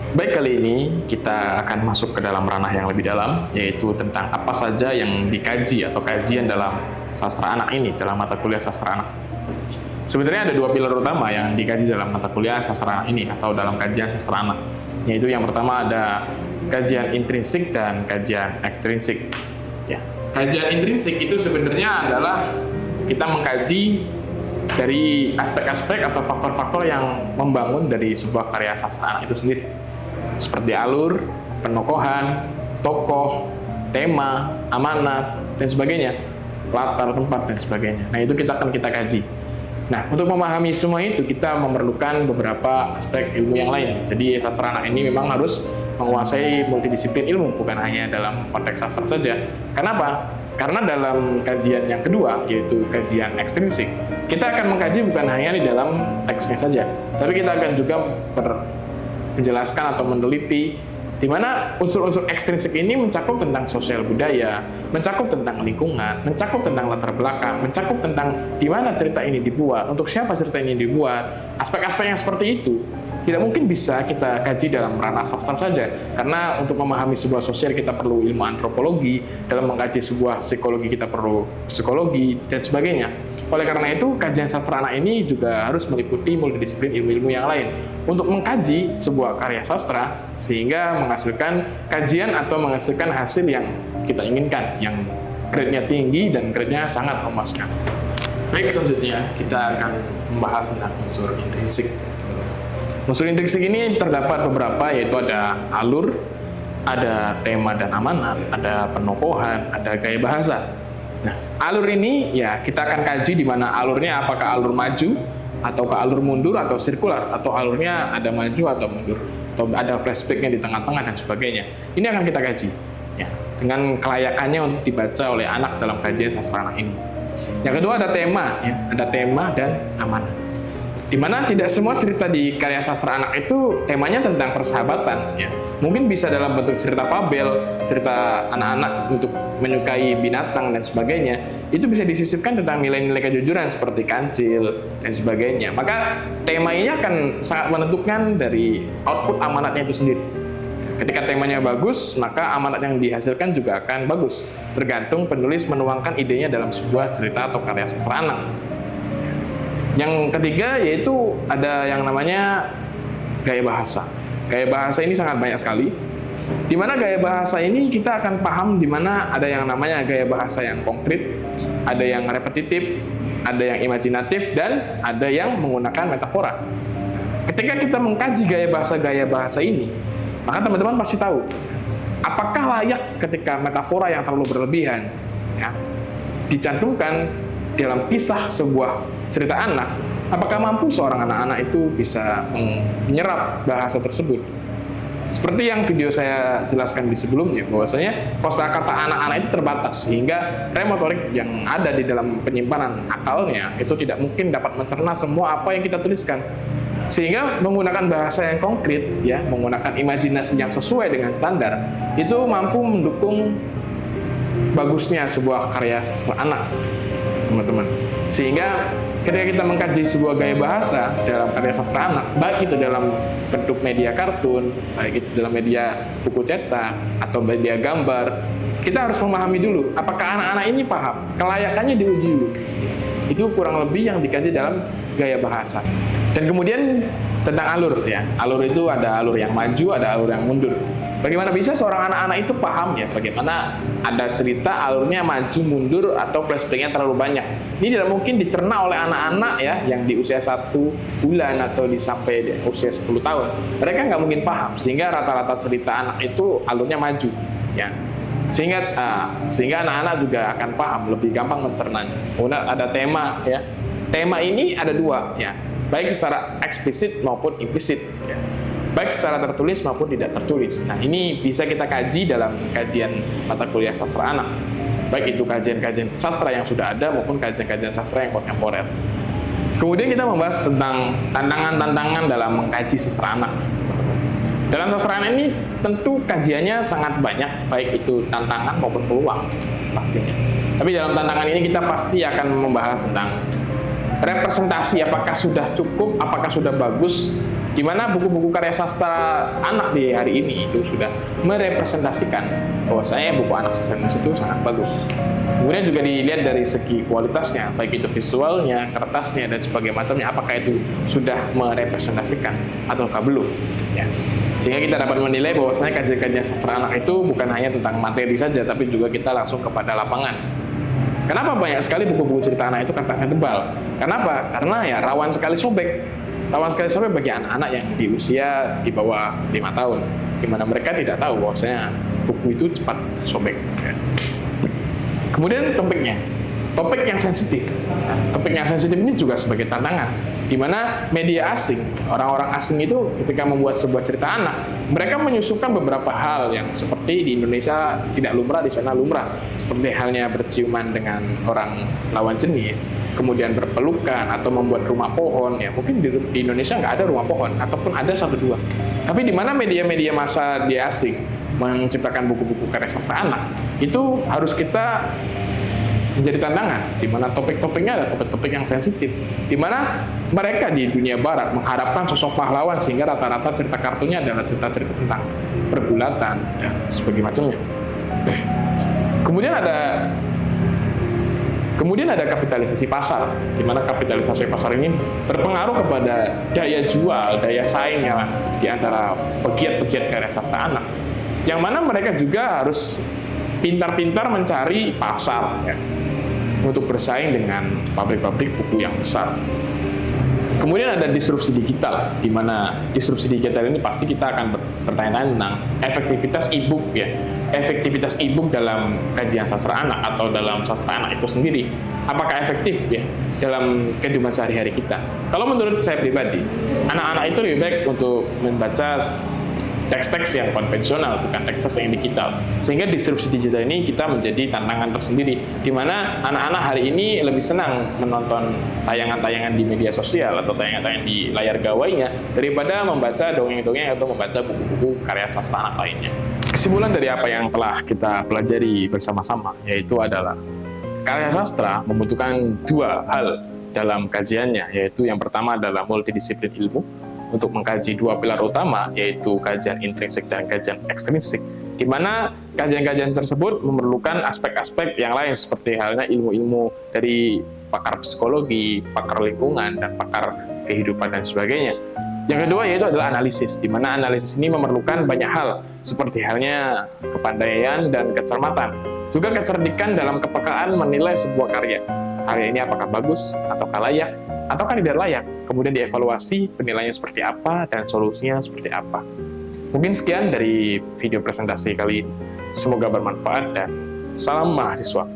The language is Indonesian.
Baik, kali ini kita akan masuk ke dalam ranah yang lebih dalam, yaitu tentang apa saja yang dikaji atau kajian dalam sastra anak ini, dalam mata kuliah sastra anak. Sebenarnya ada dua pilar utama yang dikaji dalam mata kuliah sastra anak ini, atau dalam kajian sastra anak, yaitu yang pertama ada kajian intrinsik dan kajian ekstrinsik. Ya. Kajian intrinsik itu sebenarnya adalah kita mengkaji dari aspek-aspek atau faktor-faktor yang membangun dari sebuah karya sastra anak itu sendiri, seperti alur, penokohan, tokoh, tema, amanat, dan sebagainya, latar tempat, dan sebagainya. Nah, itu akan kita kaji. Nah, untuk memahami semua itu, kita memerlukan beberapa aspek ilmu yang lain. Jadi, sastra anak ini memang harus menguasai multidisiplin ilmu, bukan hanya dalam konteks sastra saja. Kenapa? Karena dalam kajian yang kedua, yaitu kajian ekstrinsik, kita akan mengkaji bukan hanya di dalam teksnya saja, tapi kita akan juga menjelaskan atau meneliti di mana unsur-unsur ekstrinsik ini mencakup tentang sosial budaya, mencakup tentang lingkungan, mencakup tentang latar belakang, mencakup tentang di mana cerita ini dibuat, untuk siapa cerita ini dibuat. Aspek-aspek yang seperti itu tidak mungkin bisa kita kaji dalam ranah sastra saja, karena untuk memahami sebuah sosial kita perlu ilmu antropologi, dalam mengkaji sebuah psikologi kita perlu psikologi, dan sebagainya. Oleh karena itu, kajian sastra anak ini juga harus meliputi multidisiplin ilmu-ilmu yang lain untuk mengkaji sebuah karya sastra sehingga menghasilkan kajian atau menghasilkan hasil yang kita inginkan, yang grade-nya tinggi dan grade-nya sangat memuaskan. Baik, selanjutnya kita akan membahas tentang unsur intrinsik. Unsur intrinsik ini terdapat beberapa, yaitu ada alur, ada tema dan amanat, ada penokohan, ada gaya bahasa. Nah, alur ini ya kita akan kaji di mana alurnya apakah alur maju, atau alur mundur, atau sirkular, atau alurnya ada maju atau mundur, atau ada flashbacknya di tengah-tengah dan sebagainya. Ini akan kita kaji ya, dengan kelayakannya untuk dibaca oleh anak dalam kajian sastra anak ini. Yang kedua ada tema, ya, ada tema dan amanat. Dimana tidak semua cerita di karya sastra anak itu temanya tentang persahabatan, ya. Mungkin bisa dalam bentuk cerita fabel, cerita anak-anak untuk menyukai binatang dan sebagainya. Itu bisa disisipkan tentang nilai-nilai kejujuran seperti kancil dan sebagainya. Maka tema ini akan sangat menentukan dari output amanatnya itu sendiri. Ketika temanya bagus, maka amanat yang dihasilkan juga akan bagus, tergantung penulis menuangkan idenya dalam sebuah cerita atau karya sastra anak. Yang ketiga yaitu ada yang namanya gaya bahasa. Gaya bahasa ini sangat banyak sekali. Di mana gaya bahasa ini kita akan paham di mana ada yang namanya gaya bahasa yang konkret, ada yang repetitif, ada yang imajinatif, dan ada yang menggunakan metafora. Ketika kita mengkaji gaya bahasa ini, maka teman-teman pasti tahu apakah layak ketika metafora yang terlalu berlebihan ya, dicantumkan dalam kisah sebuah cerita anak, apakah mampu seorang anak-anak itu bisa menyerap bahasa tersebut? Seperti yang video saya jelaskan di sebelumnya, bahwasanya kosakata anak-anak itu terbatas, sehingga remotorik yang ada di dalam penyimpanan akalnya itu tidak mungkin dapat mencerna semua apa yang kita tuliskan. Sehingga menggunakan bahasa yang konkret, ya, menggunakan imajinasi yang sesuai dengan standar, itu mampu mendukung bagusnya sebuah karya sastra anak, teman-teman. Sehingga ketika kita mengkaji sebuah gaya bahasa dalam karya sastra anak, baik itu dalam bentuk media kartun, baik itu dalam media buku cetak, atau media gambar, kita harus memahami dulu, apakah anak-anak ini paham, kelayakannya diuji dulu. Itu kurang lebih yang dikaji dalam gaya bahasa. Dan kemudian tentang alur, ya. Alur itu ada alur yang maju, ada alur yang mundur. Bagaimana bisa seorang anak-anak itu paham ya, bagaimana ada cerita alurnya maju mundur atau flashbacknya terlalu banyak. Ini tidak mungkin dicerna oleh anak-anak ya yang di usia 1 bulan atau sampai di usia 10 tahun. Mereka nggak mungkin paham, sehingga rata-rata cerita anak itu alurnya maju ya. Sehingga anak-anak juga akan paham, lebih gampang mencernanya. Kemudian ada tema ya. Tema ini ada dua ya, baik secara eksplisit maupun implisit ya. Baik secara tertulis maupun tidak tertulis. Nah, ini bisa kita kaji dalam kajian mata kuliah sastra anak. Baik itu kajian-kajian sastra yang sudah ada maupun kajian-kajian sastra yang kontemporer. Kemudian kita membahas tentang tantangan-tantangan dalam mengkaji sastra anak. Dalam sastra anak ini tentu kajiannya sangat banyak, baik itu tantangan maupun peluang pastinya. Tapi dalam tantangan ini kita pasti akan membahas tentang representasi apakah sudah cukup, apakah sudah bagus, di mana buku-buku karya sastra anak di hari ini itu sudah merepresentasikan bahwasanya buku anak sastra Indonesia itu sangat bagus. Kemudian juga dilihat dari segi kualitasnya, baik itu visualnya, kertasnya, dan sebagainya macamnya, apakah itu sudah merepresentasikan ataukah belum. Ya. Sehingga kita dapat menilai bahwasanya kajian-kajian sastra anak itu bukan hanya tentang materi saja, tapi juga kita langsung kepada lapangan. Kenapa banyak sekali buku-buku cerita anak itu kertasnya tebal? Kenapa? Karena ya rawan sekali sobek. Rawan sekali sobek bagi anak-anak yang di usia di bawah 5 tahun, di mana mereka tidak tahu bahwasanya buku itu cepat sobek. Kemudian topik yang sensitif. Topik yang sensitif ini juga sebagai tantangan, di mana media asing, orang-orang asing itu ketika membuat sebuah cerita anak, mereka menyusukan beberapa hal yang seperti di Indonesia tidak lumrah, di sana lumrah. Seperti halnya berciuman dengan orang lawan jenis, kemudian berpelukan, atau membuat rumah pohon. Ya mungkin di Indonesia nggak ada rumah pohon, ataupun ada 1-2. Tapi di mana media-media massa di asing menciptakan buku-buku karya sastra anak, itu harus kita menjadi tantangan, di mana topik-topiknya ada topik-topik yang sensitif, di mana mereka di dunia barat mengharapkan sosok pahlawan, sehingga rata-rata cerita kartunya adalah cerita-cerita tentang pergulatan dan sebagainya macamnya. Kemudian ada kapitalisasi pasar, di mana kapitalisasi pasar ini berpengaruh kepada daya jual, daya saingnya di antara pegiat-pegiat karya sastra anak, yang mana mereka juga harus pintar-pintar mencari pasar ya, untuk bersaing dengan pabrik-pabrik buku yang besar. Kemudian ada disrupsi digital, di mana disrupsi digital ini pasti kita akan bertanya-tanya tentang efektivitas e-book ya, efektivitas e-book dalam kajian sastra anak atau dalam sastra anak itu sendiri. Apakah efektif ya dalam kehidupan sehari-hari kita? Kalau menurut saya pribadi, anak-anak itu lebih baik untuk membaca teks-teks yang konvensional, bukan teks-teks yang digital. Sehingga disrupsi digital ini kita menjadi tantangan tersendiri, di mana anak-anak hari ini lebih senang menonton tayangan-tayangan di media sosial atau tayangan-tayangan di layar gawainya daripada membaca dongeng-dongeng atau membaca buku-buku karya sastra anak lainnya. Kesimpulan dari apa yang telah kita pelajari bersama-sama, yaitu adalah karya sastra membutuhkan 2 hal dalam kajiannya, yaitu yang pertama adalah multidisiplin ilmu, untuk mengkaji 2 pilar utama, yaitu kajian intrinsik dan kajian ekstrinsik, di mana kajian-kajian tersebut memerlukan aspek-aspek yang lain seperti halnya ilmu-ilmu dari pakar psikologi, pakar lingkungan, dan pakar kehidupan dan sebagainya. Yang kedua yaitu adalah analisis, di mana analisis ini memerlukan banyak hal seperti halnya kepandaian dan kecermatan, juga kecerdikan dalam kepekaan menilai sebuah karya. Karya ini apakah bagus ataukah layak, ataukah tidak layak, kemudian dievaluasi penilaiannya seperti apa dan solusinya seperti apa. Mungkin sekian dari video presentasi kali ini. Semoga bermanfaat dan salam mahasiswa.